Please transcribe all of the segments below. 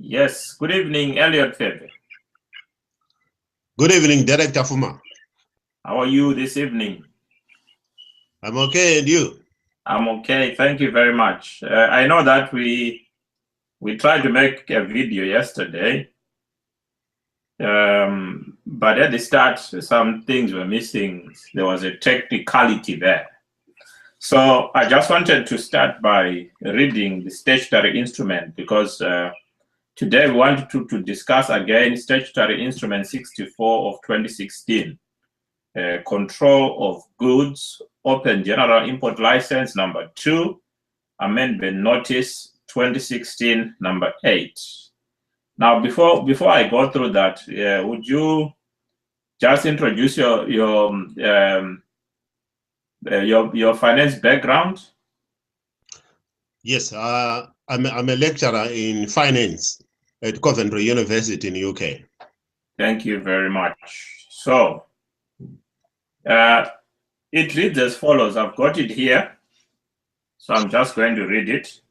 Yes, good evening, Elliot Pfebve. Good evening, Director Fuma. How are you this evening? I'm okay, and you? I'm okay, thank you very much. I know that we tried to make a video yesterday, but at the start, some things were missing. There was a technicality there. So I just wanted to start by reading the statutory instrument because today we wanted to discuss again Statutory Instrument 64 of 2016, Control of Goods, Open General Import License number 2, Amendment Notice 2016 number 8. Now, before I go through that, would you just introduce your finance background? Yes, I'm a lecturer in finance at Coventry University in UK. Thank you very much. So, it reads as follows. I've got it here, so I'm just going to read it.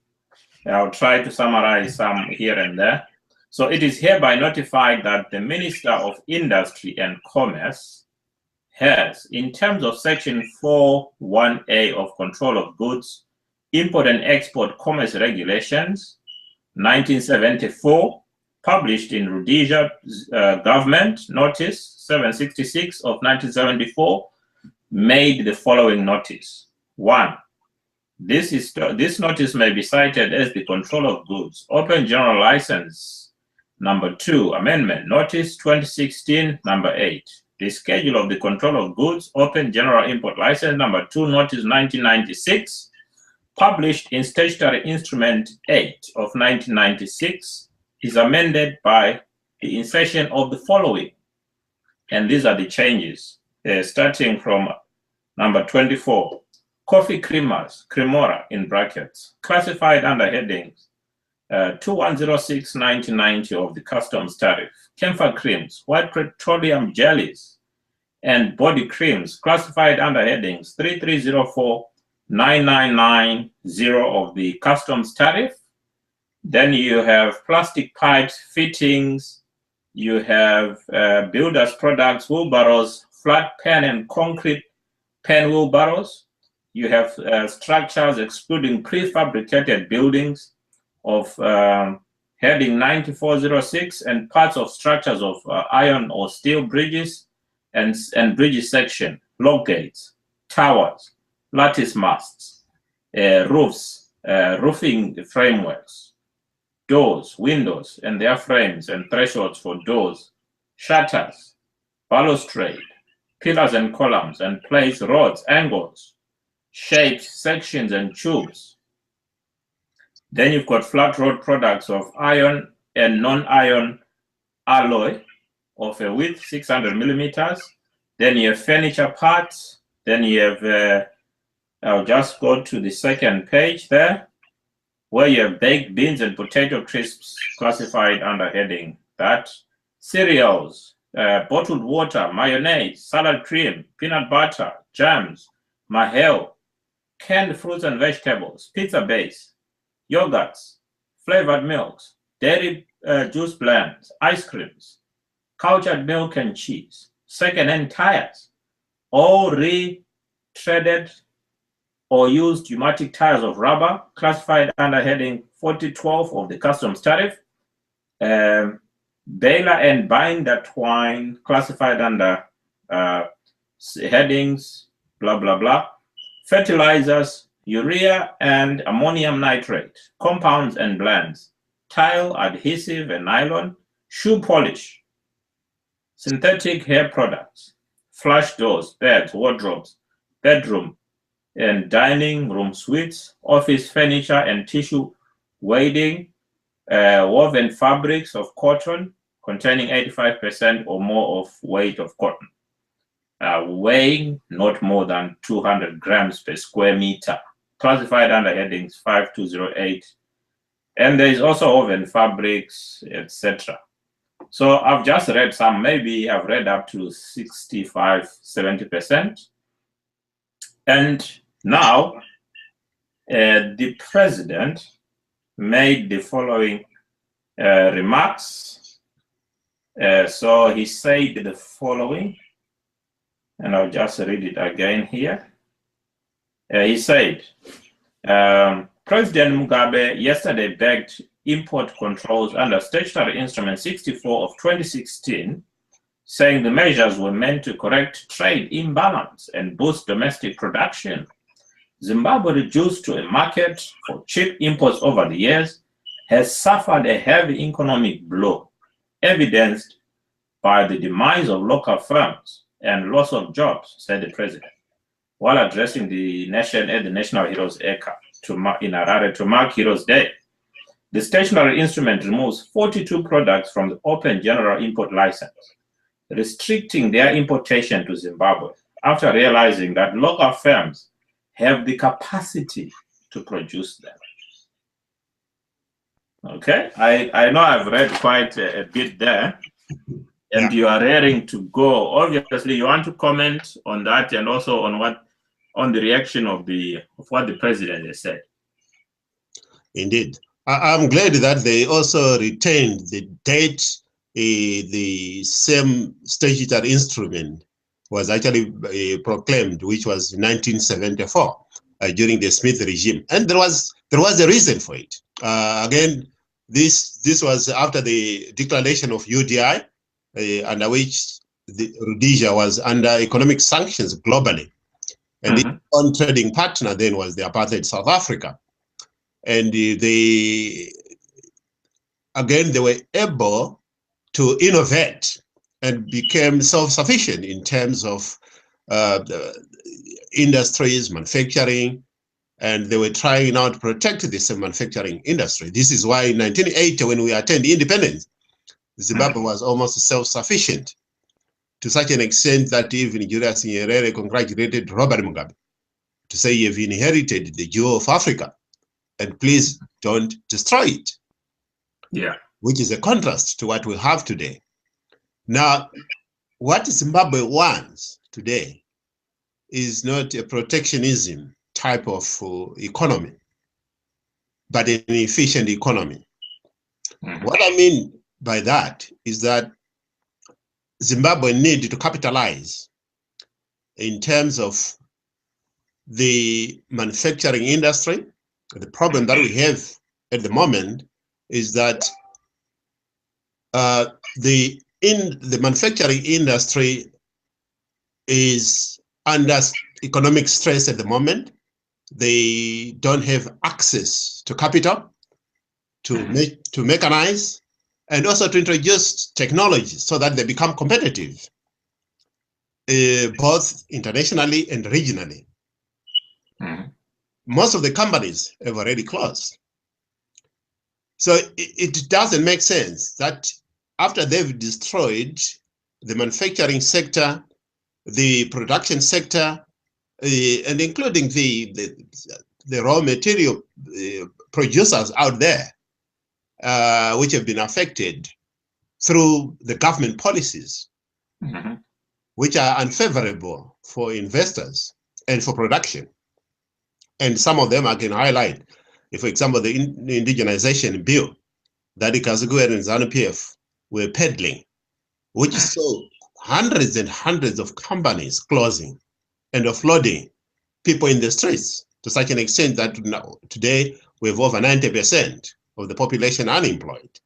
I'll try to summarize some here and there. So it is hereby notified that the Minister of Industry and Commerce has, in terms of Section 4(1)(a) of Control of Goods, Import and Export Commerce Regulations, 1974, published in Rhodesia Government Notice 766 of 1974, made the following notice. 1. This notice may be cited as the Control of Goods, Open General License number 2, Amendment Notice 2016 number 8. The schedule of the Control of Goods, Open General Import License number 2, Notice 1996, published in Statutory Instrument 8 of 1996, is amended by the insertion of the following. And these are the changes, starting from number 24. Coffee creamers, cremora in brackets, classified under headings 2106-1990 of the customs tariff. Camphor creams, white petroleum jellies, and body creams, classified under headings 3304-9990 of the customs tariff. Then you have plastic pipes, fittings, you have builders products, wheelbarrows, flat pan and concrete pan wheelbarrows. You have structures excluding prefabricated buildings of heading 9406 and parts of structures of iron or steel bridges and bridges section, log gates, towers, lattice masts, roofs, roofing frameworks, doors, windows and their frames and thresholds for doors, shutters, balustrade, pillars and columns and plates, rods, angles, shapes, sections, and tubes. Then you've got flat rod products of iron and non-iron alloy of a width 600 millimeters. Then you have furniture parts. Then you have, I'll just go to the second page there, where you have baked beans and potato crisps classified under heading that. Cereals, bottled water, mayonnaise, salad cream, peanut butter, jams, mahel, canned fruits and vegetables, pizza base, yogurts, flavored milks, dairy juice blends, ice creams, cultured milk and cheese, second-hand tires, all retreaded or used pneumatic tires of rubber, classified under heading 4012 of the customs tariff, baler and binder twine, classified under headings, blah, blah, blah, fertilizers, urea and ammonium nitrate, compounds and blends, tile, adhesive and nylon, shoe polish, synthetic hair products, flush doors, beds, wardrobes, bedroom and dining room suites, office furniture and tissue wading, woven fabrics of cotton containing 85% or more of weight of cotton, weighing not more than 200 grams per square meter, classified under headings 5208. And there is also woven fabrics, etc. So I've just read some, maybe I've read up to 65, 70%. And now the president made the following remarks. So he said the following, and I'll just read it again here. He said, President Mugabe yesterday begged import controls under Statutory Instrument 64 of 2016, saying the measures were meant to correct trade imbalance and boost domestic production. Zimbabwe, reduced to a market for cheap imports over the years, has suffered a heavy economic blow, evidenced by the demise of local firms and loss of jobs, said the president, while addressing the nation at the National Heroes Acre in Harare to mark Heroes Day. The stationary instrument removes 42 products from the open general import license, restricting their importation to Zimbabwe after realizing that local firms have the capacity to produce them. Okay, I know I've read quite a bit there, and you are raring to go. Obviously, you want to comment on that and also on the reaction of what the president has said. Indeed. I'm glad that they also retained the date the same statutory instrument was actually proclaimed, which was 1974 during the Smith regime, and there was a reason for it. Again, this was after the declaration of UDI, under which Rhodesia was under economic sanctions globally, and its own trading partner then was the apartheid South Africa. And they were able to innovate and became self-sufficient in terms of the industries, manufacturing, and they were trying now to protect this manufacturing industry. This is why in 1980, when we attained independence, Zimbabwe was almost self-sufficient to such an extent that even Julius Nyerere congratulated Robert Mugabe to say, "You've inherited the jewel of Africa, and please don't destroy it." Yeah. Which is a contrast to what we have today. Now, what Zimbabwe wants today is not a protectionism type of economy, but an efficient economy. What I mean by that is that Zimbabwe needs to capitalize in terms of the manufacturing industry. The problem that we have at the moment is that the manufacturing industry is under economic stress at the moment. They don't have access to capital, to mechanize, and also to introduce technology so that they become competitive, both internationally and regionally. Most of the companies have already closed. So it doesn't make sense that after they've destroyed the manufacturing sector, the production sector, and including the raw material producers out there, which have been affected through the government policies, which are unfavorable for investors and for production. And some of them I can highlight. For example, the indigenization bill that Ikazigwe and ZANU PF were peddling, which saw hundreds and hundreds of companies closing and offloading people in the streets to such an extent that now, today we have over 90% of the population unemployed.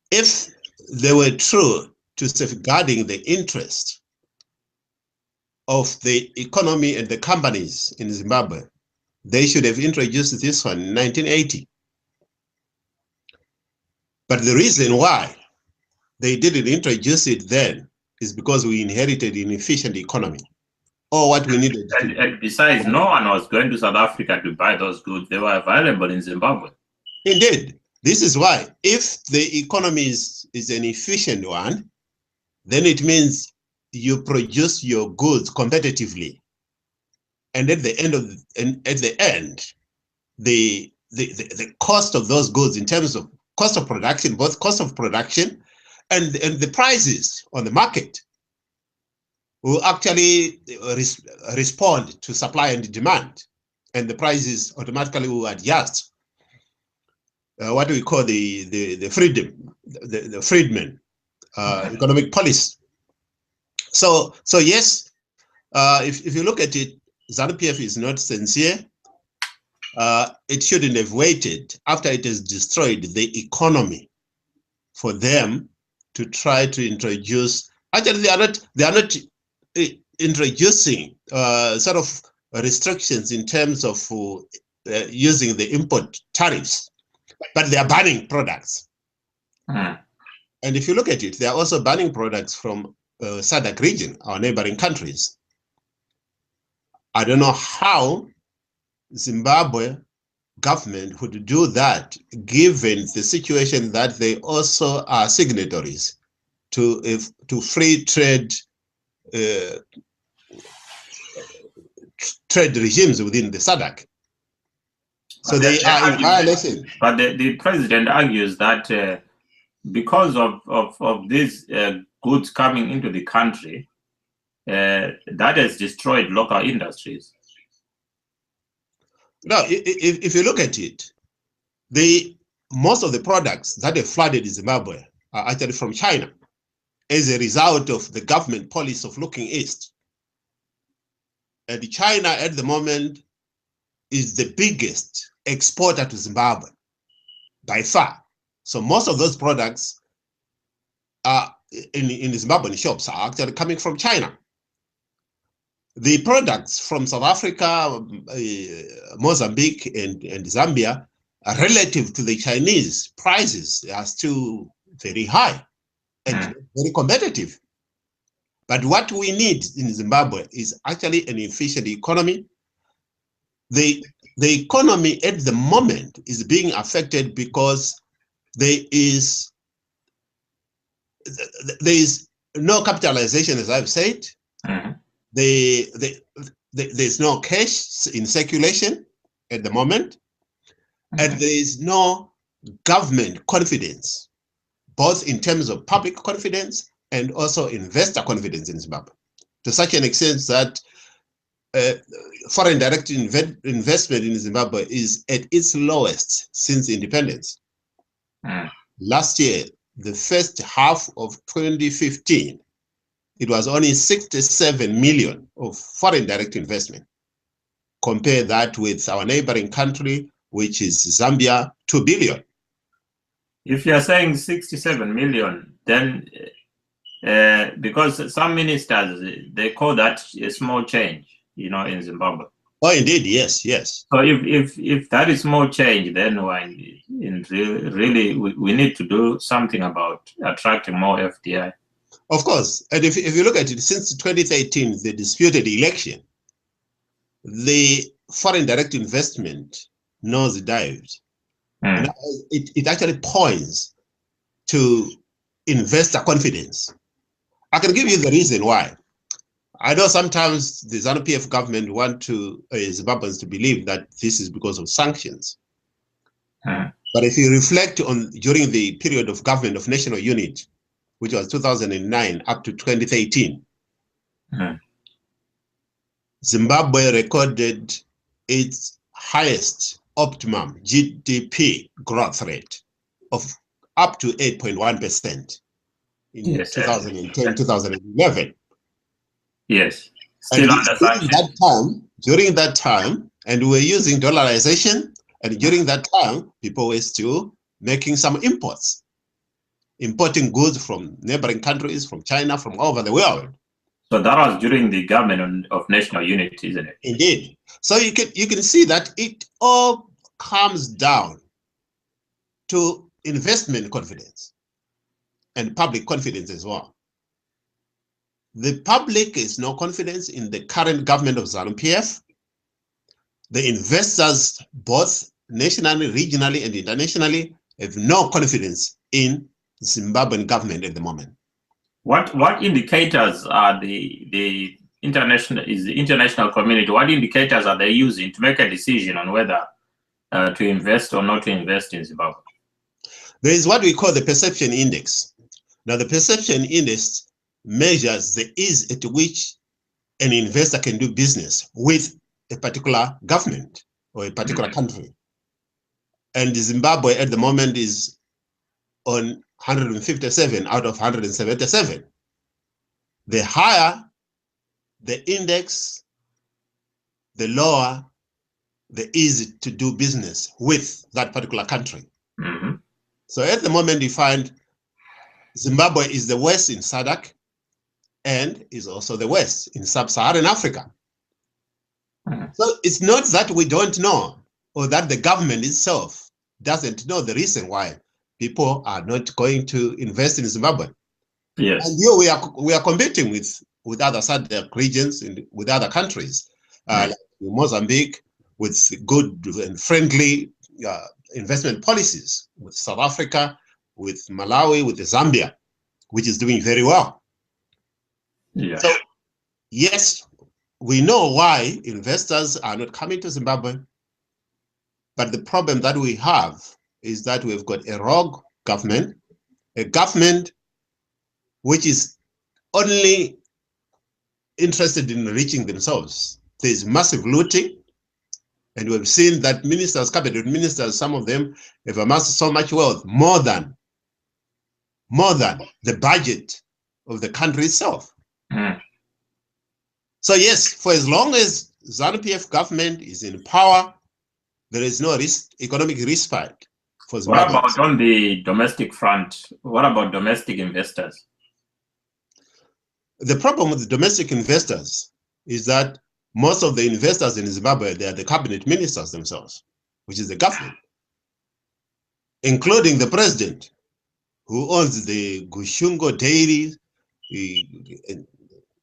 If they were true to safeguarding the interest of the economy and the companies in Zimbabwe, they should have introduced this one in 1980. But the reason why they didn't introduce it then is because we inherited an inefficient economy. Or what we needed. And besides, no one was going to South Africa to buy those goods. They were available in Zimbabwe. Indeed. This is why if the economy is an efficient one, then it means you produce your goods competitively. And at the end, the cost of those goods in terms of cost of production, both cost of production and the prices on the market will actually respond to supply and demand, and the prices automatically will adjust. what we call the freedmen economic policy. So yes, if you look at it, ZANU PF is not sincere. It shouldn't have waited after it has destroyed the economy for them to try to introduce. Actually, they are not introducing sort of restrictions in terms of using the import tariffs, but they are banning products. And if you look at it, they are also banning products from SADC region, our neighboring countries. I don't know how Zimbabwe government would do that, given the situation that they also are signatories to free trade trade regimes within the SADC. So they are in violation. But the president argues that because of these goods coming into the country, that has destroyed local industries. Now, if you look at it, most of the products that have flooded Zimbabwe are actually from China as a result of the government policy of looking east. And China at the moment is the biggest exporter to Zimbabwe by far. So most of those products are in Zimbabwean shops are actually coming from China. The products from South Africa, Mozambique, and Zambia, relative to the Chinese prices, are still very high and very competitive. But what we need in Zimbabwe is actually an efficient economy. The economy at the moment is being affected because there is no capitalization, as I've said. There's no cash in circulation at the moment, and there is no government confidence, both in terms of public confidence and also investor confidence in Zimbabwe, to such an extent that foreign direct investment in Zimbabwe is at its lowest since independence. Last year, the first half of 2015, it was only 67 million of foreign direct investment. Compare that with our neighboring country, which is Zambia, 2 billion. If you're saying 67 million, then because some ministers, they call that a small change, in Zimbabwe. Oh, indeed, yes. So if that is small change, then really we need to do something about attracting more FDI. Of course, and if you look at it, since 2013, the disputed election, the foreign direct investment nosedived. And it actually points to investor confidence. I can give you the reason why. I know sometimes the ZANU PF government want Zimbabweans to believe that this is because of sanctions. But if you reflect on during the period of government of national unity, which was 2009 up to 2013, Zimbabwe recorded its highest optimum GDP growth rate of up to 8.1% in 2010, 2011. Yes. Still during that time, and we were using dollarization, and during that time, people were still making some imports, importing goods from neighboring countries, from China, from all over the world. So that was during the government of national unity, isn't it? Indeed. So you can see that it all comes down to investment confidence and public confidence as well. The public is no confidence in the current government of ZANU PF. The investors, both nationally, regionally, and internationally, have no confidence in the Zimbabwean government at the moment. What indicators are the international community? What indicators are they using to make a decision on whether to invest or not to invest in Zimbabwe? There is what we call the perception index. Now, the perception index measures the ease at which an investor can do business with a particular government or a particular country. And Zimbabwe at the moment is on 157 out of 177. The higher the index, the lower the easy to do business with that particular country. Mm-hmm. So at the moment, you find Zimbabwe is the worst in SADC and is also the worst in sub-Saharan Africa. Mm-hmm. So it's not that we don't know or that the government itself doesn't know the reason why people are not going to invest in Zimbabwe. Yes. And here we are competing with other SADC regions and with other countries, like Mozambique, with good and friendly investment policies, with South Africa, with Malawi, with Zambia, which is doing very well. Yeah. So yes, we know why investors are not coming to Zimbabwe, but the problem that we have is that we've got a rogue government, a government which is only interested in enriching themselves. There's massive looting, and we've seen that ministers, cabinet ministers, some of them have amassed so much wealth, more than the budget of the country itself. Mm. So yes, for as long as ZANU PF government is in power, there is no economic respite for Zimbabwe. What about on the domestic front? What about domestic investors? The problem with the domestic investors is that most of the investors in Zimbabwe, they are the cabinet ministers themselves, which is the government, including the president, who owns the Gushungo dairy,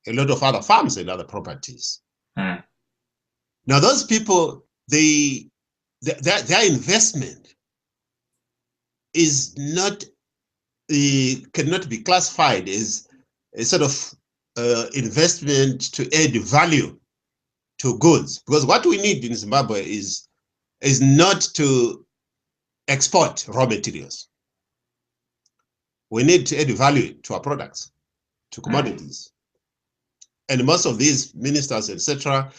a lot of other farms and other properties. Mm. Now, those people, their investment is not, cannot be classified as a sort of investment to add value to goods, because what we need in Zimbabwe is not to export raw materials. We need to add value to our products, to commodities. And most of these ministers, etc.,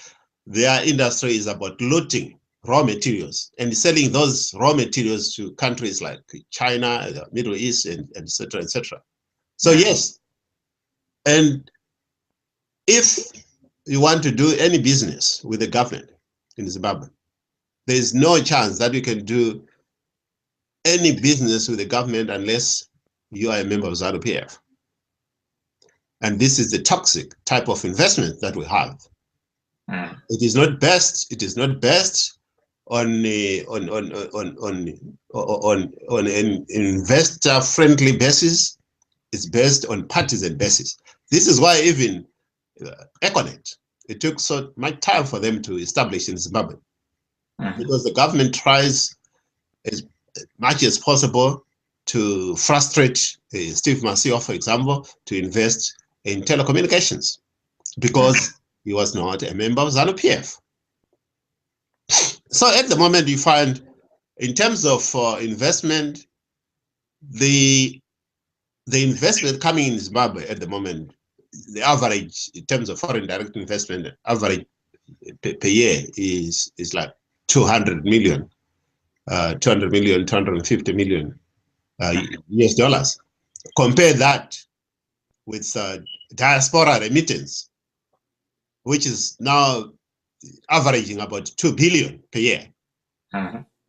their industry is about looting raw materials and selling those raw materials to countries like China, the Middle East, and etc., etc. So yes, and if you want to do any business with the government in Zimbabwe, there is no chance that you can do any business with the government unless you are a member of ZANU PF. And this is the toxic type of investment that we have. Mm. It is not best. It is not best on an investor-friendly basis. It's based on partisan basis. This is why even Econet, it took so much time for them to establish in Zimbabwe, because the government tries as much as possible to frustrate Steve Masio, for example, to invest in telecommunications, because he was not a member of ZANU PF. So at the moment, you find, in terms of investment, the investment coming in Zimbabwe at the moment, the average in terms of foreign direct investment, average per year is like 200 million, 250 million US dollars. Compare that with diaspora remittance, which is now averaging about 2 billion per year.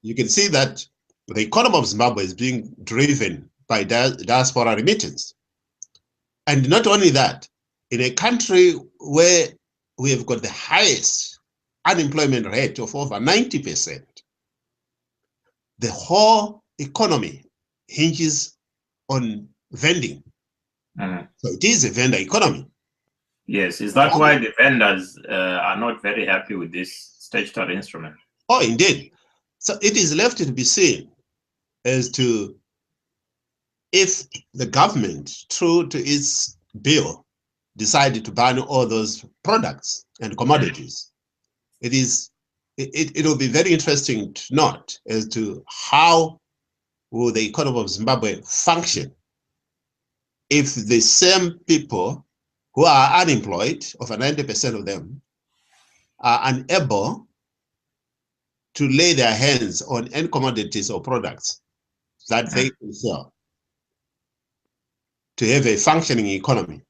You can see that the economy of Zimbabwe is being driven by diaspora remittance. And not only that, in a country where we have got the highest unemployment rate of over 90%, the whole economy hinges on vending. So it is a vendor economy. Yes, is that why the vendors are not very happy with this statutory instrument? Oh, indeed. So it is left to be seen as to if the government, true to its bill, decided to ban all those products and commodities. It will be very interesting to note as to how will the economy of Zimbabwe function if the same people who are unemployed, over 90% of them, are unable to lay their hands on any commodities or products that they can sell to have a functioning economy.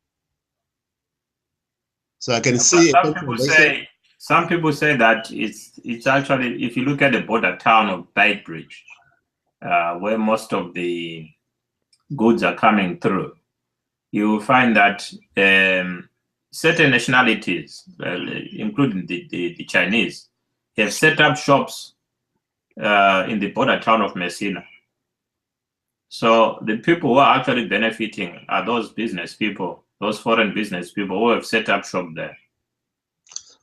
So I can see some people say that it's actually, if you look at the border town of Beitbridge, where most of the goods are coming through, you will find that certain nationalities, including the Chinese, have set up shops in the border town of Messina. So the people who are actually benefiting are those business people, those foreign business people who have set up shop there.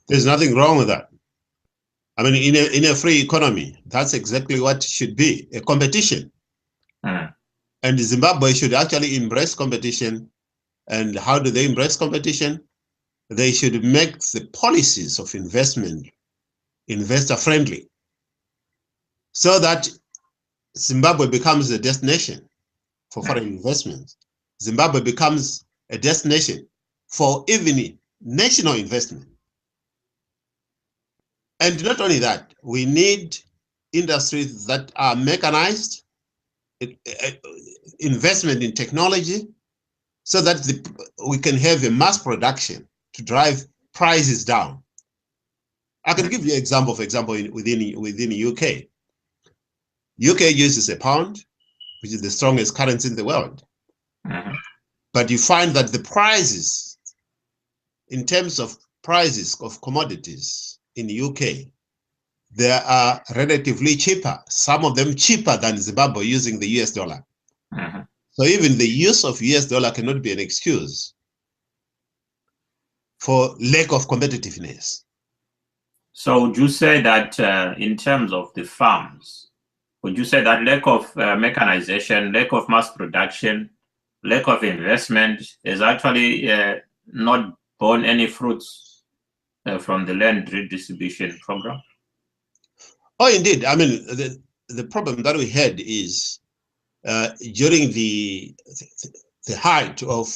There's nothing wrong with that. I mean, in a free economy, that's exactly what should be, a competition. And Zimbabwe should actually embrace competition. And how do they embrace competition? They should make the policies of investment investor-friendly, so that Zimbabwe becomes a destination for foreign investments. Zimbabwe becomes a destination for even national investment. And not only that, we need industries that are mechanized, investment in technology, so that we can have a mass production to drive prices down. I can give you an example, for example, within the UK. UK uses a pound, which is the strongest currency in the world. But you find that the prices, in terms of prices of commodities in the UK, they are relatively cheaper, some of them cheaper than Zimbabwe using the US dollar. So even the use of US dollar cannot be an excuse for lack of competitiveness. So would you say that in terms of the farms, would you say that lack of mechanization, lack of mass production, lack of investment is actually not borne any fruits from the land redistribution program? Oh, indeed. I mean, the problem that we had is during the height of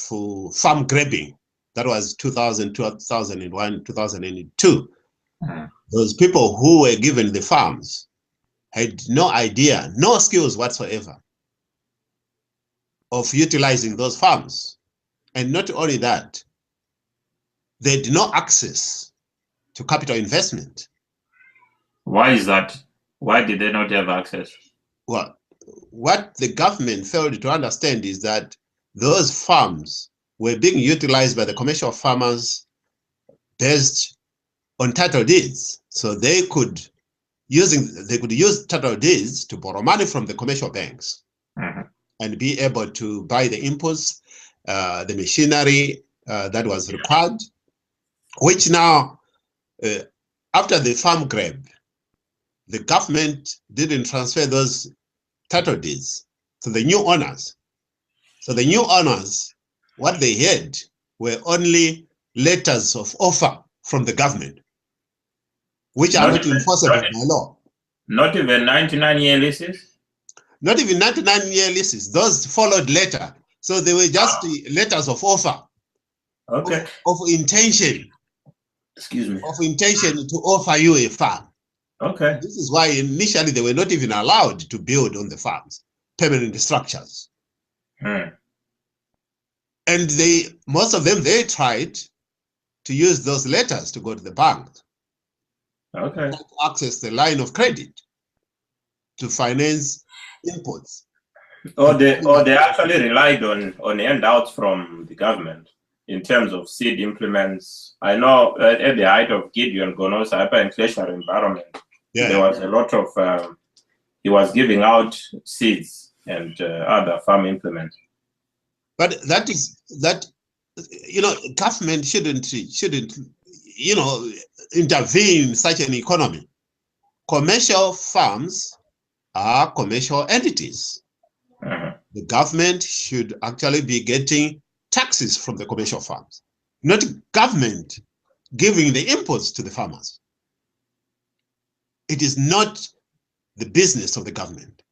farm grabbing, that was 2000, 2001, 2002. Those people who were given the farms had no idea, no skills whatsoever of utilizing those farms. And not only that, they had no access to capital investment. Why is that? Why did they not have access? Well, what the government failed to understand is that those farms were being utilized by the commercial farmers based on title deeds. So they could use title deeds to borrow money from the commercial banks and be able to buy the inputs, the machinery that was required, which now, after the farm grab, the government didn't transfer those title deeds to the new owners. So the new owners, what they had were only letters of offer from the government, which are not enforceable by law. Not even 99-year leases? Not even 99-year leases. Those followed later. So they were just letters of offer. Okay. Of intention. Excuse me. Of intention to offer you a farm. Okay. This is why initially they were not even allowed to build on the farms, permanent structures. And most of them, they tried to use those letters to go to the bank. Okay. To access the line of credit to finance imports. Or they actually relied on handouts from the government in terms of seed implements. I know at the height of Gideon Gono's hyperinflationary environment, there was a lot of, he was giving out seeds and other farm implements. But government shouldn't, intervene in such an economy. Commercial farms are commercial entities. The government should actually be getting taxes from the commercial farms, not government giving the inputs to the farmers. It is not the business of the government.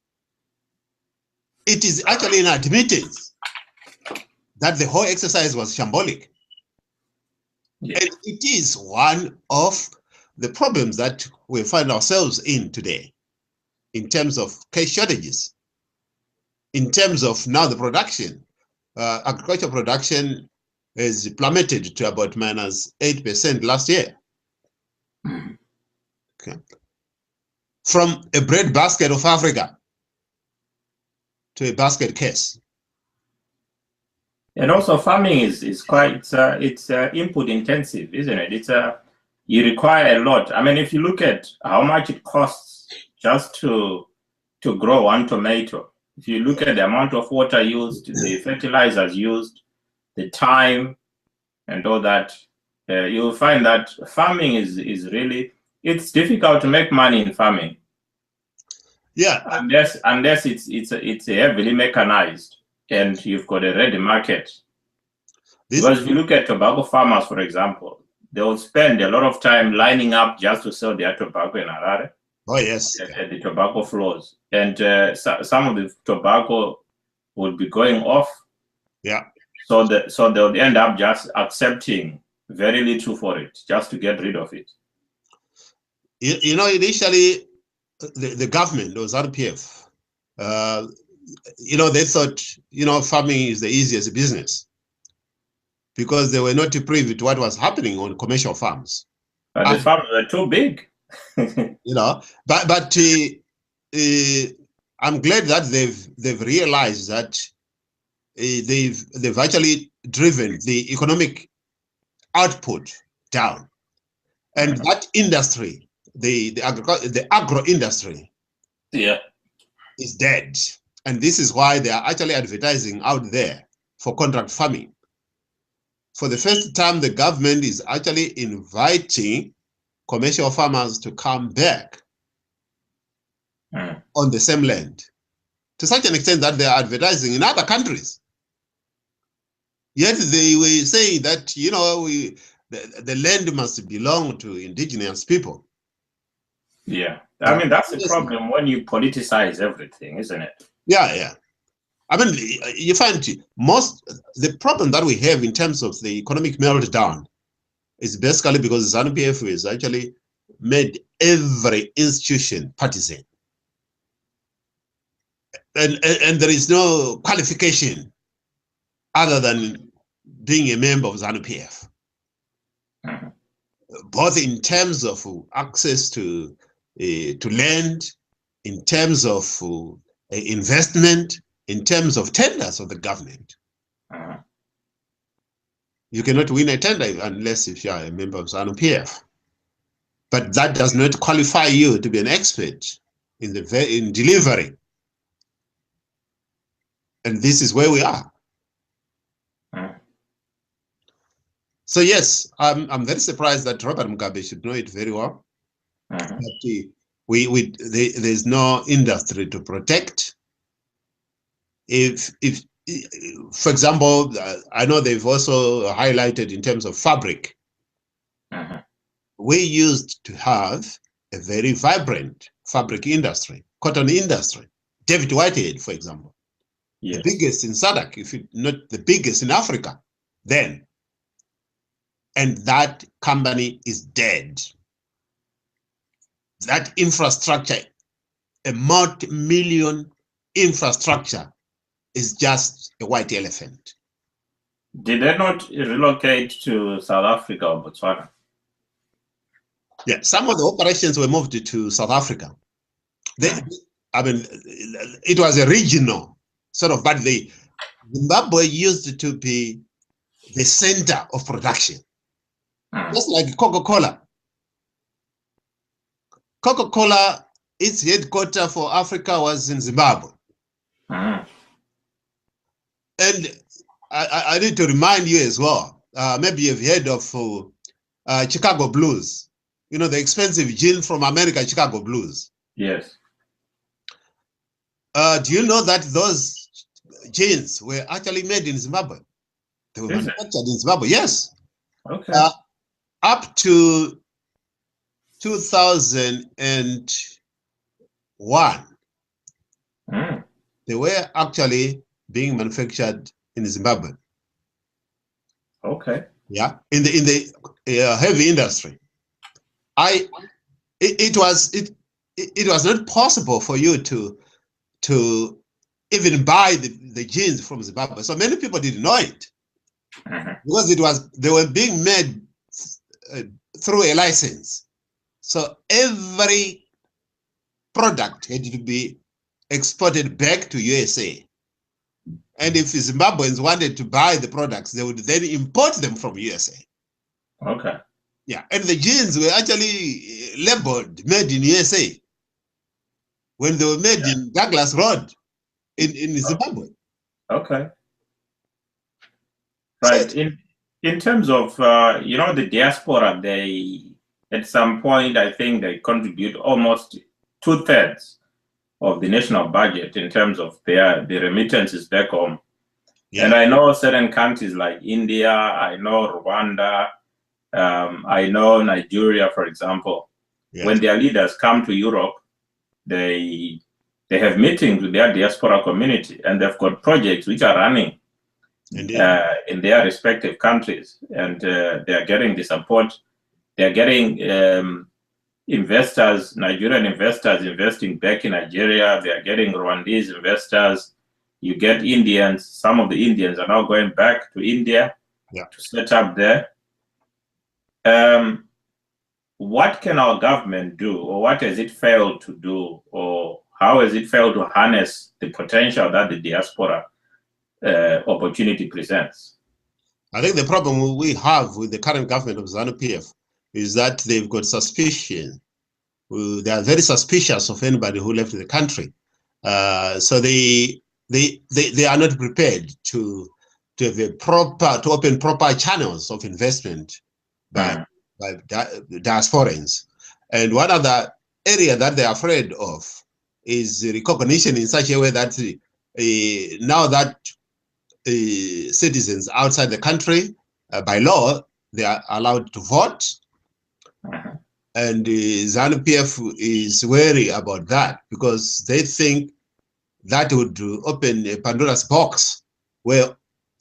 It is actually an admittance that the whole exercise was shambolic. And it is one of the problems that we find ourselves in today, in terms of cash shortages, in terms of now the production, agricultural production is plummeted to about -8% last year. Okay. From a bread basket of Africa to a basket case. And also farming is quite, it's input intensive, isn't it? You require a lot. I mean, if you look at how much it costs just to grow one tomato, if you look at the amount of water used, the fertilizers used, the time and all that, you'll find that farming is really, it's difficult to make money in farming. Yeah. Unless it's heavily mechanized and you've got a ready market. Because if you look at tobacco farmers, for example, they will spend a lot of time lining up just to sell their tobacco in Harare. Oh, yes. At the tobacco floors. And some of the tobacco would be going off. Yeah. So they'll end up just accepting very little for it, just to get rid of it. You know, initially, the government, or ZANU PF, you know, they thought, you know, farming is the easiest business because they were not privy to what was happening on commercial farms. But the farms were too big. You know, but I'm glad that they've realized that they've actually driven the economic output down, and that industry, the agro industry, yeah, is dead. And this is why they are actually advertising out there for contract farming. For the first time, the government is actually inviting commercial farmers to come back on the same land, to such an extent that they are advertising in other countries. Yet they were saying that, you know, the land must belong to indigenous people. Yeah, I mean, that's the problem when you politicize everything, isn't it? Yeah, yeah. I mean, you find the problem that we have in terms of the economic meltdown is basically because ZANU PF has actually made every institution partisan. And there is no qualification other than being a member of ZANU PF. Both in terms of access to land, in terms of investment, in terms of tenders of the government. You cannot win a tender unless if you are a member of ZANU PF. But that does not qualify you to be an expert in delivery. And this is where we are. So yes, I'm very surprised that Robert Mugabe should know it very well. But there's no industry to protect. If for example, I know they've also highlighted in terms of fabric. We used to have a very vibrant fabric industry, cotton industry. David Whitehead, for example, the biggest in SADC, if not the biggest in Africa, then. And that company is dead. That infrastructure, a multi-million infrastructure, is just a white elephant. Did they not relocate to South Africa or Botswana? Yeah, some of the operations were moved to South Africa. I mean, it was a regional sort of, but Zimbabwe used to be the center of production. Just like Coca-Cola. Coca-Cola, its headquarters for Africa was in Zimbabwe. And I need to remind you as well, maybe you've heard of Chicago Blues. You know, the expensive gin from America, Chicago Blues. Yes. Do you know that those gins were actually made in Zimbabwe? They were manufactured in Zimbabwe, yes. Okay. Up to 2001, they were actually being manufactured in Zimbabwe. Okay. Yeah, in the heavy industry. it was not possible for you to even buy the jeans from Zimbabwe. So many people didn't know it because they were being made through a license. So every product had to be exported back to USA. And if Zimbabweans wanted to buy the products, they would then import them from USA. Okay. Yeah, and the jeans were actually labeled made in USA when they were made in Douglas Road in Zimbabwe. Okay. Right. So, in terms of the diaspora, they at some point I think they contribute almost 2/3 of the national budget in terms of the remittances back home. Yeah. And I know certain countries like India, I know Rwanda, I know Nigeria, for example. Yes. When their leaders come to Europe, they have meetings with their diaspora community, and they've got projects which are running in their respective countries, and they are getting the support. They are getting investors, Nigerian investors investing back in Nigeria. They are getting Rwandese investors. You get Indians. Some of the Indians are now going back to India to set up there. What can our government do, or what has it failed to do, or how has it failed to harness the potential that the diaspora opportunity presents? I think the problem we have with the current government of ZANU PF is that they've got suspicion. They are very suspicious of anybody who left the country. So they are not prepared to have to open proper channels of investment by diasporans. And one other area that they're afraid of is recognition in such a way that now that citizens outside the country, by law, they are allowed to vote. And ZANU PF is wary about that because they think that would open a Pandora's box where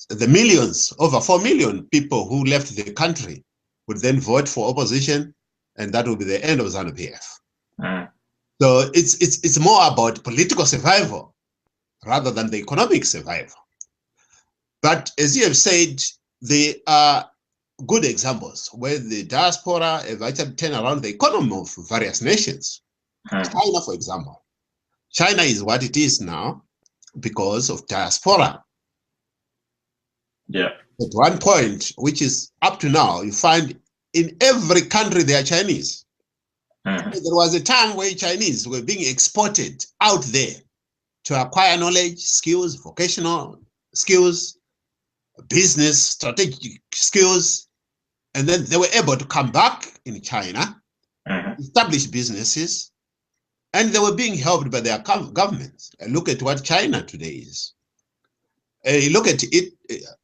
the millions, over 4 million people who left the country would then vote for opposition, and that would be the end of ZANU PF. So it's more about political survival rather than the economic survival. But as you have said, there are good examples where the diaspora have actually turned around the economy of various nations. China, for example. China is what it is now because of diaspora. Yeah. At one point, which is up to now, you find in every country there are Chinese. There was a time where Chinese were being exported out there to acquire knowledge, skills, vocational skills, business, strategic skills, and then they were able to come back in China, establish businesses, and they were being helped by their governments. And look at what China today is. Look at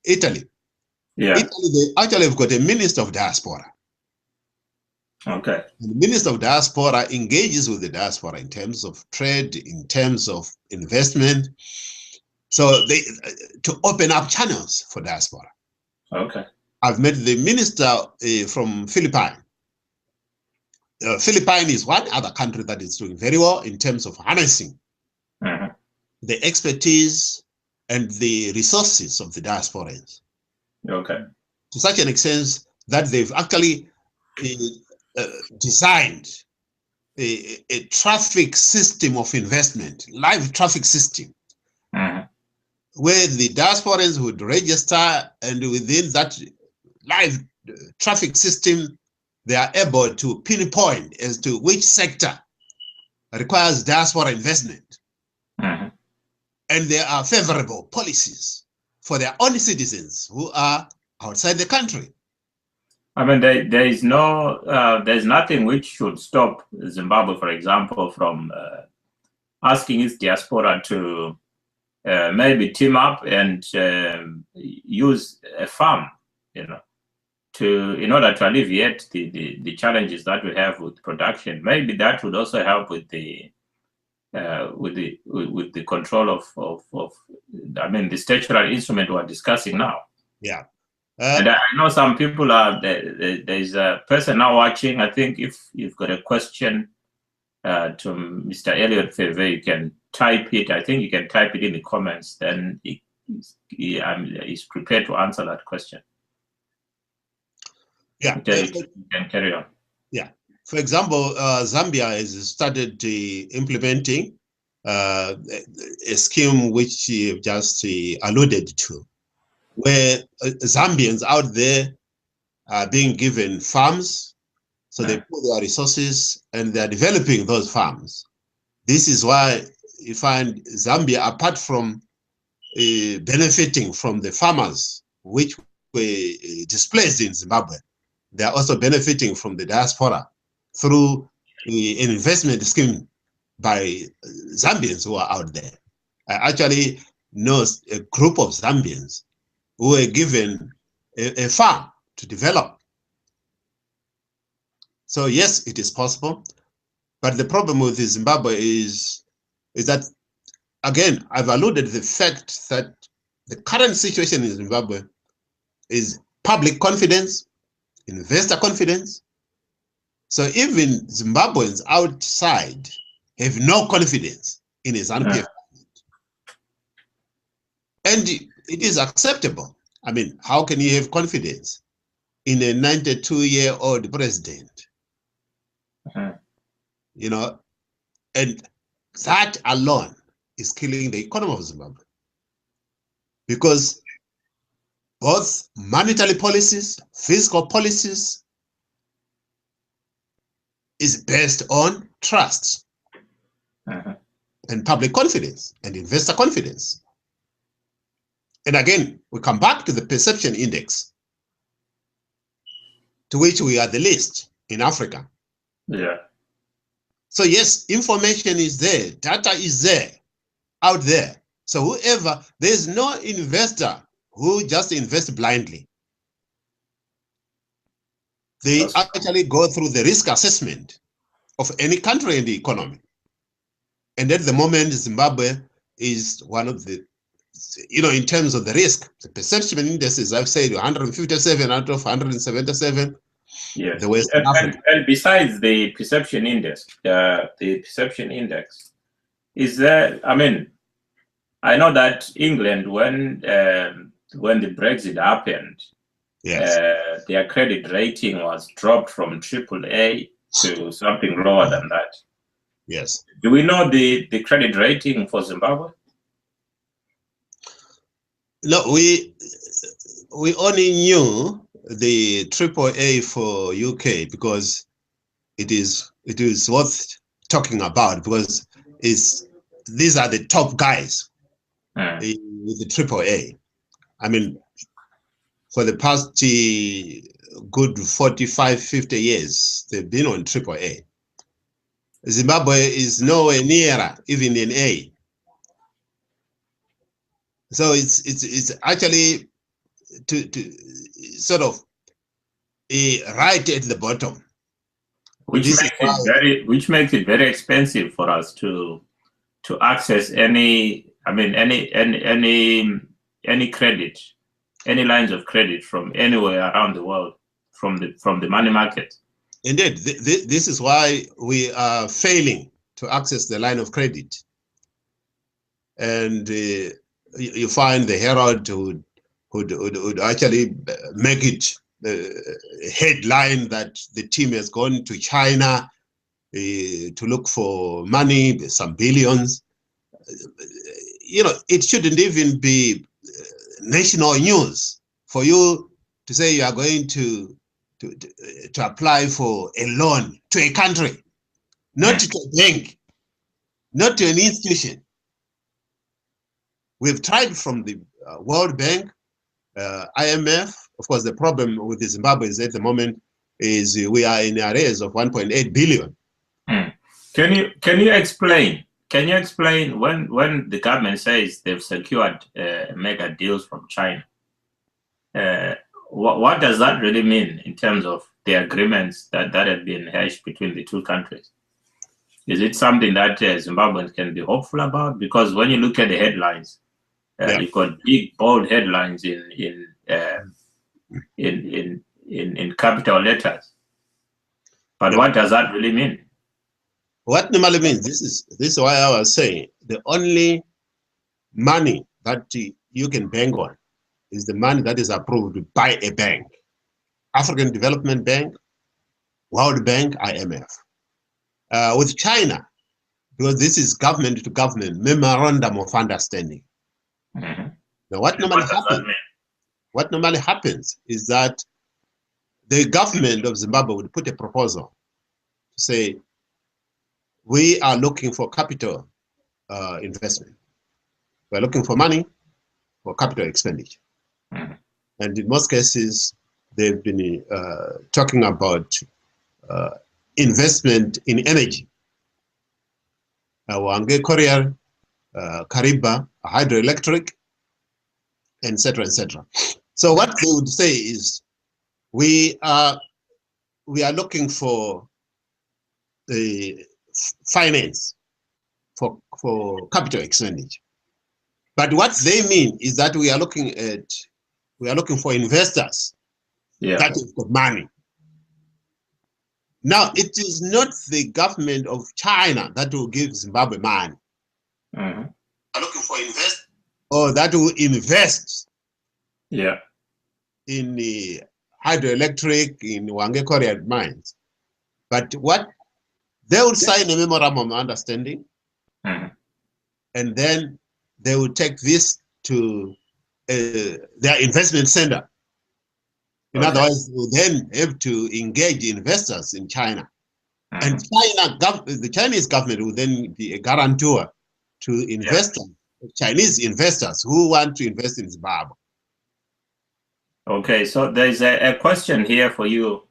Italy. Yeah. Italy, they actually have got a minister of diaspora. Okay. And the minister of diaspora engages with the diaspora in terms of trade, in terms of investment. So they to open up channels for diaspora. Okay. I've met the minister from Philippines. Philippines is one other country that is doing very well in terms of harnessing the expertise and the resources of the diasporans. Okay. To such an extent that they've actually designed a traffic system of investment, live traffic system, where the diasporans would register, and within that live traffic system, they are able to pinpoint as to which sector requires diaspora investment. And there are favorable policies for their own citizens who are outside the country. I mean, there's nothing which should stop Zimbabwe, for example, from asking its diaspora to maybe team up and use a farm, in order to alleviate the challenges that we have with production. Maybe that would also help with the control of I mean, the statutory instrument we're discussing now. Yeah, And I know some people are, there's a person now watching. I think if you've got a question to Mr. Elliot Pfebve, you can type it. I think you can type it in the comments. Then he's prepared to answer that question. Yeah. You can carry on. Yeah. For example, Zambia has started implementing a scheme which you just alluded to, where Zambians out there are being given farms, so they put their resources and they're developing those farms. This is why you find Zambia, apart from benefiting from the farmers which were displaced in Zimbabwe, they are also benefiting from the diaspora through an investment scheme by Zambians who are out there. I actually know a group of Zambians who were given a farm to develop. So yes, it is possible. But the problem with Zimbabwe is that, again, I've alluded to the fact that the current situation in Zimbabwe is public confidence, investor confidence. So even Zimbabweans outside have no confidence in a ZANU PF. And it is acceptable. I mean, how can you have confidence in a 92-year-old president? You know, and that alone is killing the economy of Zimbabwe. Because both monetary policies, fiscal policies, is based on trust and public confidence and investor confidence. And again, we come back to the perception index, to which we are the least in Africa. Yeah. So yes, information is there, data is there, out there. So whoever, there's no investor who just invests blindly. They actually go through the risk assessment of any country in the economy. And at the moment, Zimbabwe is one of the, you know, in terms of the risk, the perception indices, I've said 157 out of 177. Yes. The West and besides the perception index, is there, I mean, I know that England, when the Brexit happened, yes, their credit rating was dropped from AAA to something lower than that. Yes. Do we know the credit rating for Zimbabwe? No, we only knew the AAA for UK because it is worth talking about, because these are the top guys with the AAA. I mean, for the past good 45, 50 years, they've been on AAA. Zimbabwe is nowhere near even an A. So it's actually to sort of right at the bottom. Which makes it very expensive for us to access any, I mean, any credit, any lines of credit from anywhere around the world, from the money market. Indeed, this is why we are failing to access the line of credit. And you find the Herald would actually make it a headline that the team has gone to China to look for money, some billions. You know, it shouldn't even be national news for you to say you are going to apply for a loan to a country, not to a bank, not to an institution. We've tried from the World Bank, IMF. Of course, the problem with Zimbabwe is at the moment is we are in arrears of 1.8 billion. Can you explain? Can you explain when the government says they've secured mega deals from China? What does that really mean in terms of the agreements that have been hashed between the two countries? Is it something that Zimbabweans can be hopeful about? Because when you look at the headlines, you've got big, bold headlines in in capital letters. But what does that really mean? What normally means, this is why I was saying, the only money that you can bank on is the money that is approved by a bank. African Development Bank, World Bank, IMF. With China, because this is government to government memorandum of understanding. Mm-hmm. Now, what normally happens is that the government of Zimbabwe would put a proposal to say, we are looking for capital investment. We're looking for money for capital expenditure. Mm-hmm. And in most cases, they've been talking about investment in energy. Wange Korea, Kariba, hydroelectric, etc., etc. So what they would say is, we are looking for the finance for capital expenditure. But what they mean is that we are looking for investors that have got money. Now, it is not the government of China that will give Zimbabwe money. Mm-hmm. Are looking for investors, or that will invest in the hydroelectric, in Wange Korea mines. But what they will sign a memorandum of understanding, mm-hmm. and then they will take this to their investment center. In other words, they will then have to engage investors in China. Mm-hmm. And the Chinese government will then be a guarantor to investors, Chinese investors who want to invest in Zimbabwe. Okay, so there's a question here for you.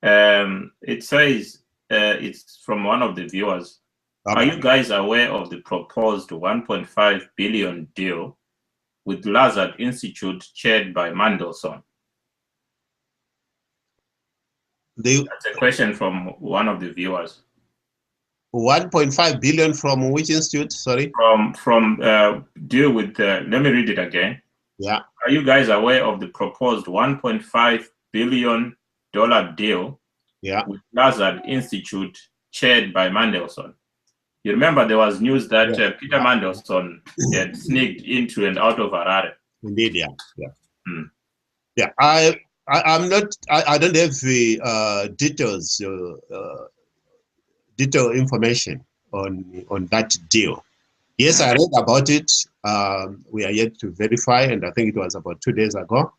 It says, it's from one of the viewers. Okay. Are you guys aware of the proposed 1.5 billion deal with Lazard Institute chaired by Mandelson? That's a question from one of the viewers. 1.5 billion from which institute? Sorry. From deal with. Let me read it again. Yeah. Are you guys aware of the proposed $1.5 billion deal with Lazard Institute chaired by Mandelson? You remember there was news that Peter Mandelson had sneaked into and out of Harare. Indeed, I'm not. I don't have the detailed information on that deal. Yes, I read about it. We are yet to verify, and I think it was about 2 days ago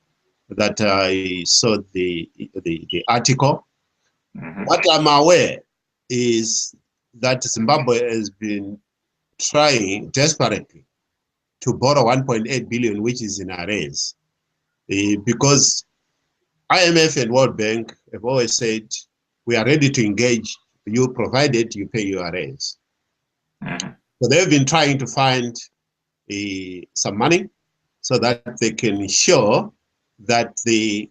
that I saw the article. Mm-hmm. What I'm aware is that Zimbabwe has been trying desperately to borrow 1.8 billion, which is in arrears, because IMF and World Bank have always said, we are ready to engage you provided you pay your arrears. Mm-hmm. So they've been trying to find some money so that they can ensure that they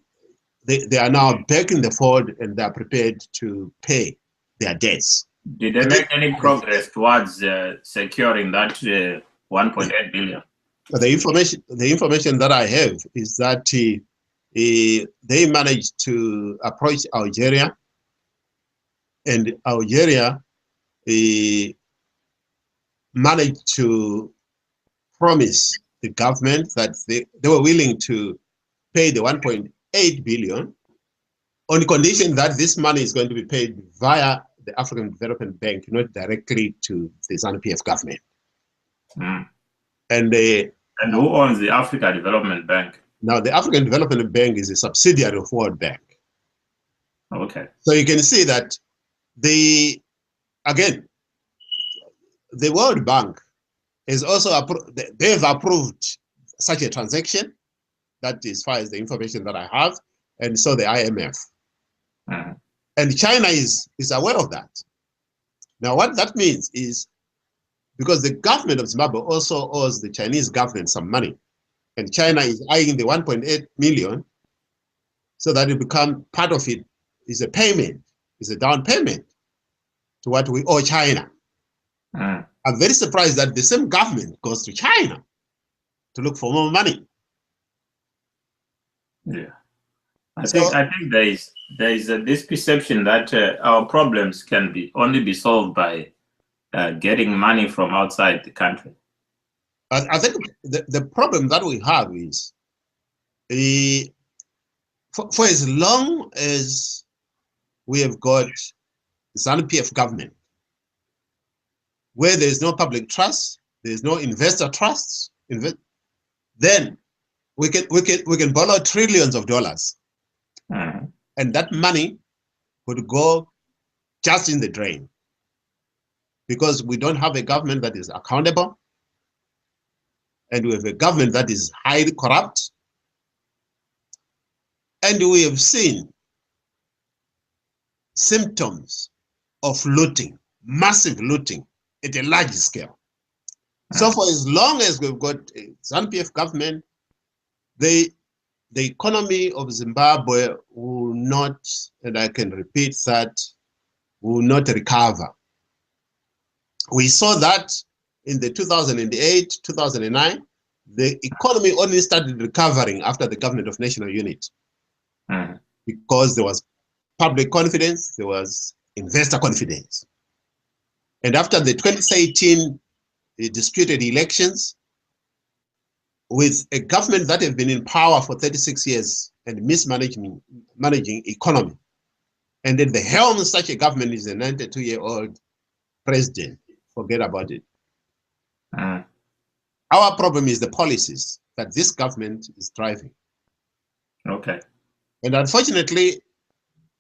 are now back in the fold and they are prepared to pay their debts. Did they make any progress towards securing that 1.8 billion? The information that I have is that they managed to approach Algeria, and Algeria managed to promise the government that they were willing to pay the 1.8 billion on the condition that this money is going to be paid via the African Development Bank, not directly to the ZANU PF government. Mm. And who owns the African Development Bank? Now, the African Development Bank is a subsidiary of World Bank. Okay. So you can see that the World Bank is also they've approved such a transaction. That is, as far as the information that I have, and so the IMF. Mm-hmm. And China is aware of that. Now, what that means is, because the government of Zimbabwe also owes the Chinese government some money, and China is eyeing the 1.8 million, so that it become part of it is a payment, is a down payment to what we owe China. Mm. I'm very surprised that the same government goes to China to look for more money. Yeah. I think there is this perception that our problems can only be solved by getting money from outside the country. I think the problem that we have is for as long as we have got ZANU PF government, where there is no public trust, there is no investor trust, then we can borrow trillions of dollars, and that money would go just in the drain, because we don't have a government that is accountable, and we have a government that is highly corrupt, and we have seen symptoms of looting, massive looting at a large scale. So for as long as we've got a ZANU PF government, the economy of Zimbabwe will not, and I can repeat that, will not recover. We saw that in the 2008, 2009, the economy only started recovering after the government of national unity, because there was public confidence, there was investor confidence. And after the 2018 disputed elections, with a government that has been in power for 36 years and managing economy, and at the helm of such a government is a 92-year-old president, forget about it. Our problem is the policies that this government is driving. Okay. And unfortunately,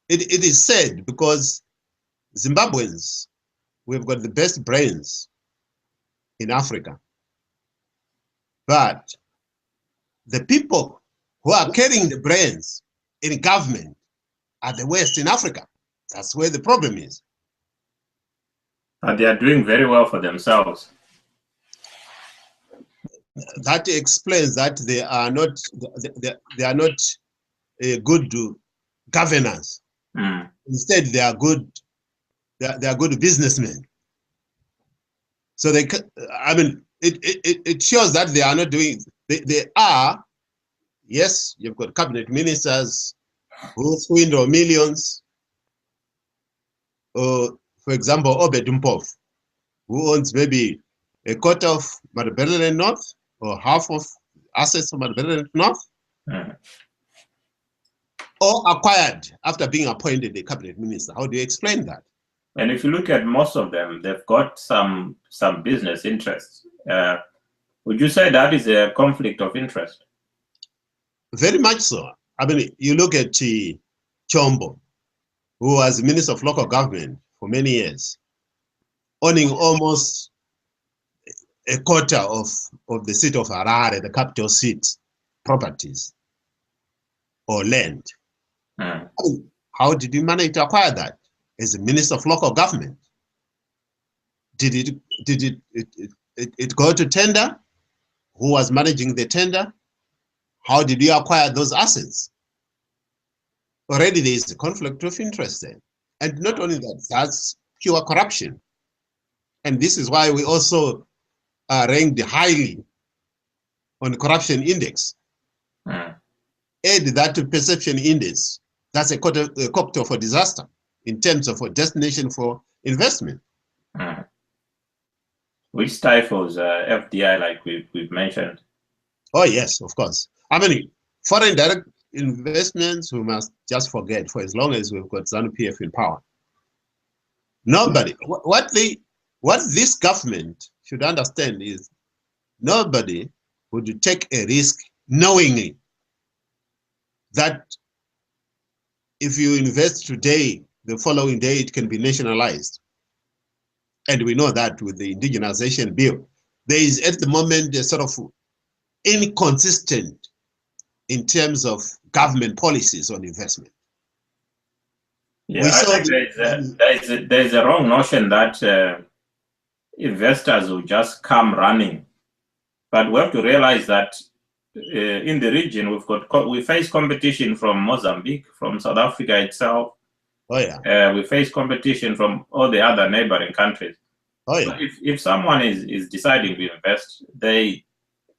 it is sad, because Zimbabweans, we've got the best brains in Africa. But the people who are carrying the brains in government are the West in Africa. That's where the problem is. And they are doing very well for themselves. That explains that they are not good governors. Instead, they are good businessmen. So it shows that they are not doing. They are, yes, you've got cabinet ministers who swindle millions. For example, Obed Mpov, who owns maybe a quarter of Matabeleland North or half of assets of Matabeleland North, or acquired after being appointed a cabinet minister. How do you explain that? And if you look at most of them, they've got some business interests. Would you say that is a conflict of interest? Very much so. I mean, you look at Chombo, who was Minister of Local Government for many years, owning almost a quarter of the seat of Harare, the capital seat, properties or land. I mean, how did you manage to acquire that as a Minister of Local Government? Did it go to tender? Who was managing the tender? How did you acquire those assets? Already there is a conflict of interest there. And not only that, that's pure corruption. And this is why we also are ranked highly on the corruption index. Add that to perception index. That's a cocktail for disaster in terms of a destination for investment. Which stifles FDI, like we've mentioned. Oh, yes, of course. I mean, foreign direct investments, we must just forget for as long as we've got ZANU PF in power. Nobody, what this government should understand is nobody would take a risk knowingly that if you invest today, the following day it can be nationalized. And we know that with the indigenization bill, there is at the moment a sort of inconsistent in terms of government policies on investment. Yeah, I think there's a wrong notion that investors will just come running. But we have to realize that in the region, we face competition from Mozambique, from South Africa itself. Oh yeah. We face competition from all the other neighboring countries. Oh yeah. So if someone is deciding to invest, they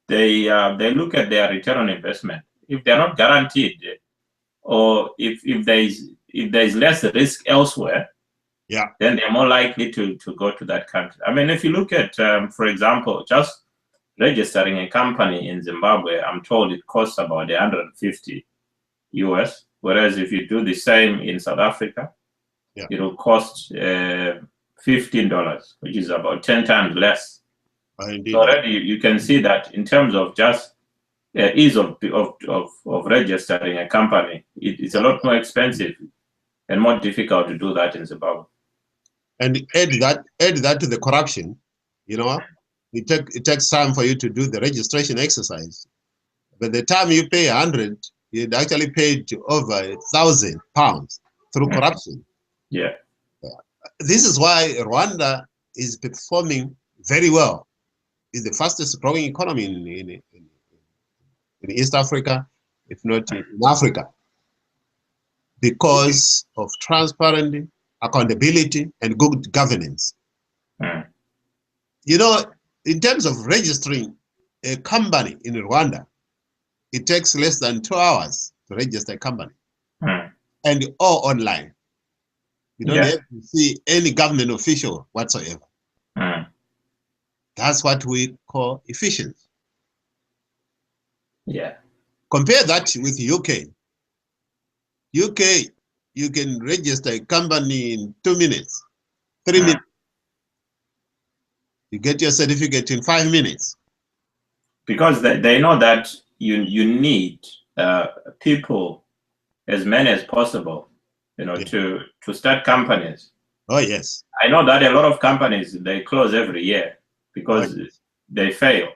look at their return on investment. If they're not guaranteed or if there's less risk elsewhere, yeah, then they're more likely to go to that country. I mean, if you look at, for example, just registering a company in Zimbabwe, I'm told it costs about 150 US, whereas if you do the same in South Africa, yeah, it will cost $15, which is about 10 times less. indeed. So already you can see that in terms of just ease of registering a company, it's a lot more expensive and more difficult to do that in Zimbabwe. And add that to the corruption, you know, it takes time for you to do the registration exercise. By the time you pay 100, you'd actually paid over £1,000 through corruption. Yeah. This is why Rwanda is performing very well. It's the fastest growing economy in East Africa, if not in Africa, because of transparency, accountability, and good governance. You know, in terms of registering a company in Rwanda, it takes less than 2 hours to register a company, and all online. You don't have to see any government official whatsoever. That's what we call efficiency. Yeah. Compare that with UK. UK, you can register a company in 2 minutes, 3 minutes. You get your certificate in 5 minutes. Because they know that you need people, as many as possible, you know, to start companies. Oh, yes. I know that a lot of companies, they close every year because they fail.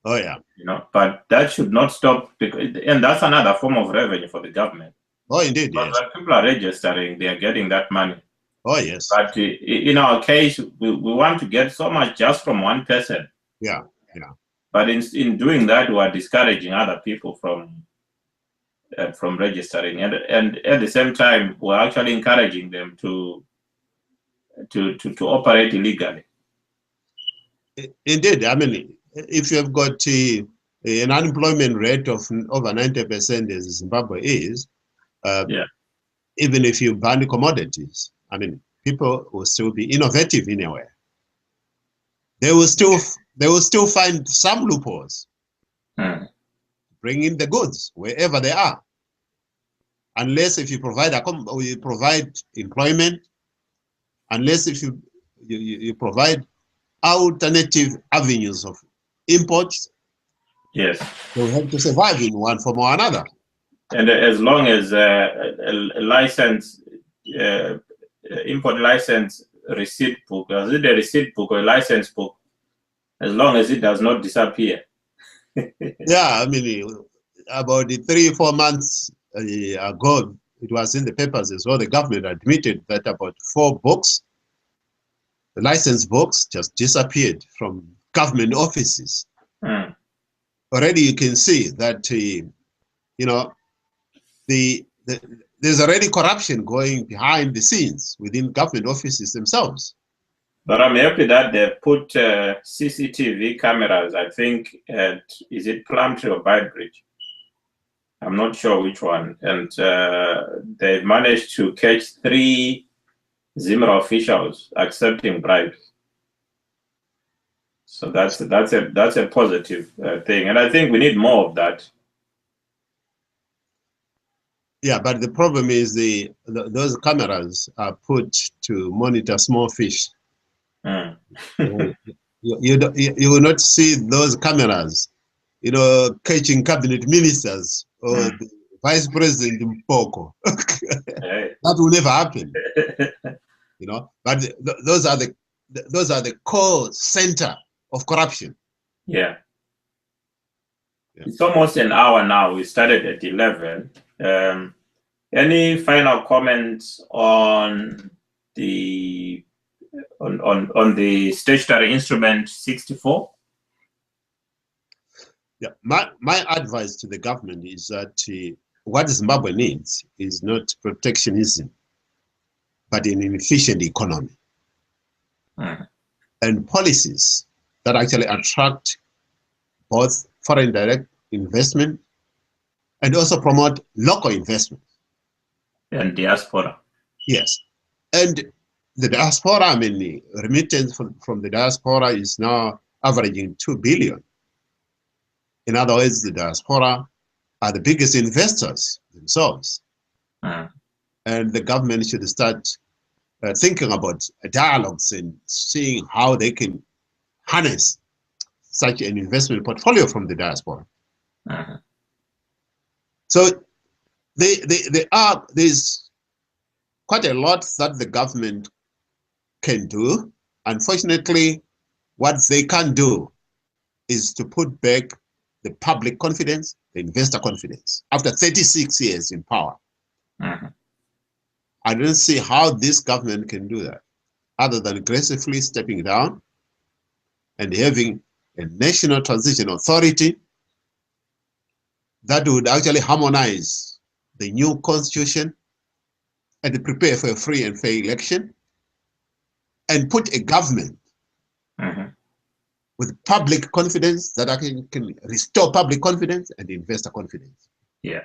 Oh, yeah. You know, but that should not stop, and that's another form of revenue for the government. Oh, indeed, because yes. when people are registering, they are getting that money. Oh, yes. But in our case, we want to get so much just from one person. Yeah, yeah. But in doing that, we are discouraging other people from registering, and at the same time, we're actually encouraging them to operate illegally. Indeed, I mean, if you have got an unemployment rate of over 90%, as Zimbabwe is, even if you ban commodities, I mean, people will still be innovative in a way. They will still find some loopholes, bring in the goods wherever they are, unless if you provide employment, unless if you provide alternative avenues of imports. Yes, they have to survive in one form or another. And as long as a license, import license receipt book, is it a receipt book or a license book? As long as it does not disappear. Yeah, I mean, about 3 or 4 months ago, it was in the papers as well. The government admitted that about 4 books, the license books, just disappeared from government offices. Already you can see that, you know, there's already corruption going behind the scenes within government offices themselves. But I'm happy that they've put CCTV cameras, I think, is it Plumtree or Bridge? I'm not sure which one. And they've managed to catch 3 Zimra officials accepting bribes. So that's a positive thing. And I think we need more of that. Yeah, but the problem is those cameras are put to monitor small fish. You will not see those cameras, you know, catching cabinet ministers or the vice president in Mpoko. That will never happen. You know, but those are the core center of corruption. Yeah. It's almost an hour now. We started at 11. Any final comments on the statutory instrument 64? Yeah, my advice to the government is that what Zimbabwe needs is not protectionism, but an efficient economy and policies that actually attract both foreign direct investment and also promote local investment. and diaspora. Yes. And the diaspora, I mean, the remittance from the diaspora is now averaging 2 billion. In other words, the diaspora are the biggest investors themselves. And the government should start thinking about dialogues and seeing how they can harness such an investment portfolio from the diaspora. So there's quite a lot that the government can do. Unfortunately, what they can't do is to put back the public confidence, the investor confidence, after 36 years in power. I don't see how this government can do that, other than aggressively stepping down and having a national transition authority that would actually harmonize the new constitution and prepare for a free and fair election, and put a government with public confidence that can restore public confidence and investor confidence. Yeah.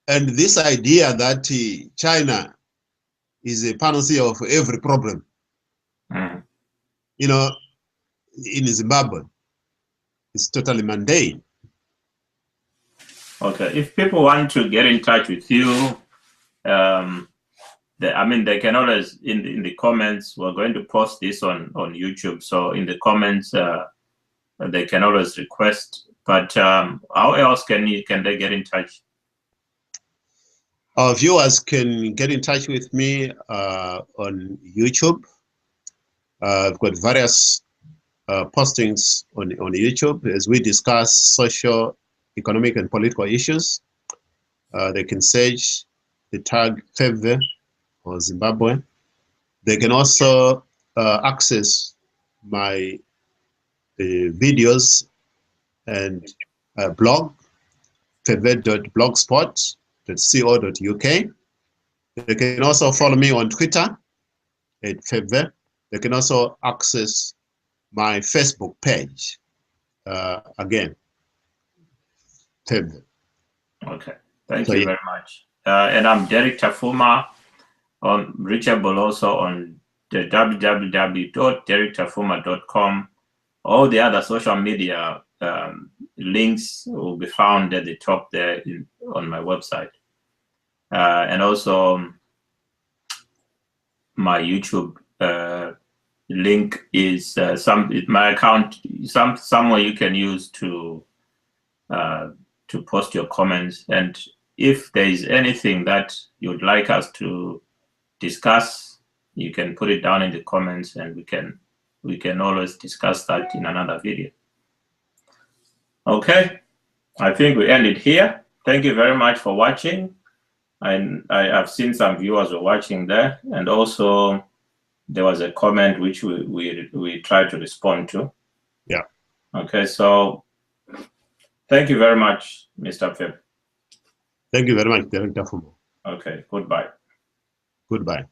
And this idea that China is a panacea of every problem, you know, in Zimbabwe, it's totally mundane. Okay, if people want to get in touch with you, they can always, in the comments, we're going to post this on YouTube. So in the comments, they can always request. But how else can they get in touch? Our viewers can get in touch with me on YouTube. I've got various postings on YouTube as we discuss social, economic, and political issues. They can search the tag Pfebve or Zimbabwe. They can also access my videos and blog, pfebve.blogspot.co.uk. They can also follow me on Twitter at Pfebve. They can also access my Facebook page, again, Pfebve. Okay, thank you very much. And I'm Derek Tafuma, reachable also on the www.derektafuma.com. All the other social media links will be found at the top there on my website. And also my YouTube link is my account, somewhere you can use to post your comments. And if there is anything that you'd like us to discuss, you can put it down in the comments, and we can always discuss that in another video. Okay, I think we end it here. Thank you very much for watching. I've seen some viewers were watching there, and also there was a comment which we tried to respond to. Yeah. Okay, so thank you very much, Mr. Pfebve. Thank you very much, Derek Tafuma. Okay, goodbye. Goodbye.